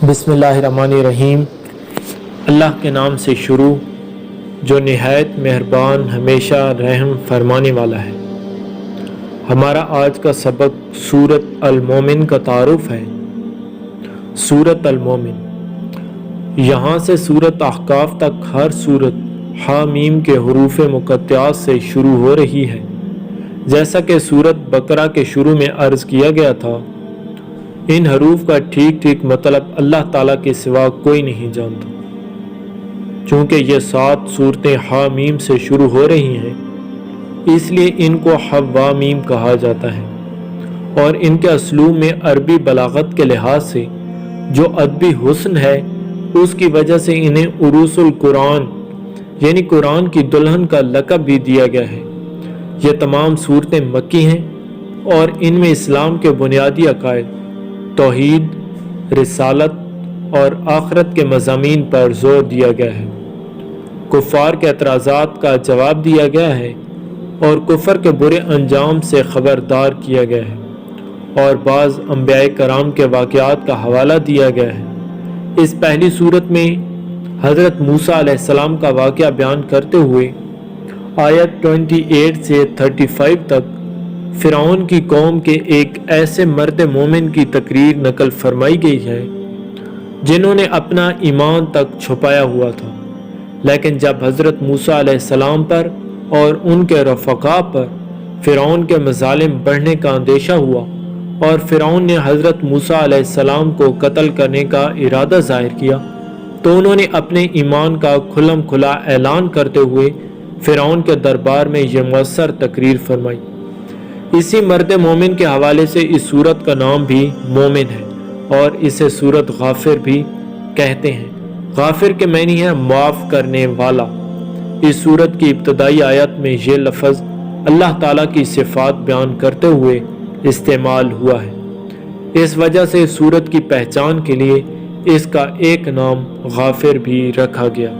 بسم اللہ الرحمن الرحیم۔ اللہ کے نام سے شروع جو نہایت مہربان ہمیشہ رحم فرمانے والا ہے۔ ہمارا آج کا سبق سورت المومن کا تعارف ہے۔ سورت المومن، یہاں سے سورت احقاف تک ہر سورت حامیم کے حروف مقطعات سے شروع ہو رہی ہے، جیسا کہ سورت بقرہ کے شروع میں عرض کیا گیا تھا۔ ان حروف کا ٹھیک مطلب اللہ تعالیٰ کے سوا کوئی نہیں جانتا۔ چونکہ یہ 7 صورتیں حامیم سے شروع ہو رہی ہیں، اس لیے ان کو حوامیم کہا جاتا ہے، اور ان کے اسلوب میں عربی بلاغت کے لحاظ سے جو ادبی حسن ہے، اس کی وجہ سے انہیں عروس القرآن یعنی قرآن کی دلہن کا لقب بھی دیا گیا ہے۔ یہ تمام صورتیں مکی ہیں اور ان میں اسلام کے بنیادی عقائد، توحید، رسالت اور آخرت کے مضامین پر زور دیا گیا ہے۔ کفار کے اعتراضات کا جواب دیا گیا ہے اور کفر کے برے انجام سے خبردار کیا گیا ہے، اور بعض انبیاء کرام کے واقعات کا حوالہ دیا گیا ہے۔ اس پہلی صورت میں حضرت موسیٰ علیہ السلام کا واقعہ بیان کرتے ہوئے آیت 28 سے 35 تک فرعون کی قوم کے ایک ایسے مرد مومن کی تقریر نقل فرمائی گئی ہے جنہوں نے اپنا ایمان تک چھپایا ہوا تھا، لیکن جب حضرت موسیٰ علیہ السلام پر اور ان کے رفقا پر فرعون کے مظالم بڑھنے کا اندیشہ ہوا اور فرعون نے حضرت موسیٰ علیہ السلام کو قتل کرنے کا ارادہ ظاہر کیا، تو انہوں نے اپنے ایمان کا کھلم کھلا اعلان کرتے ہوئے فرعون کے دربار میں یہ مؤثر تقریر فرمائی۔ اسی مرد مومن کے حوالے سے اس سورت کا نام بھی مومن ہے، اور اسے سورت غافر بھی کہتے ہیں۔ غافر کے معنی ہے معاف کرنے والا۔ اس سورت کی ابتدائی آیت میں یہ لفظ اللہ تعالیٰ کی صفات بیان کرتے ہوئے استعمال ہوا ہے، اس وجہ سے اس سورت کی پہچان کے لیے اس کا ایک نام غافر بھی رکھا گیا۔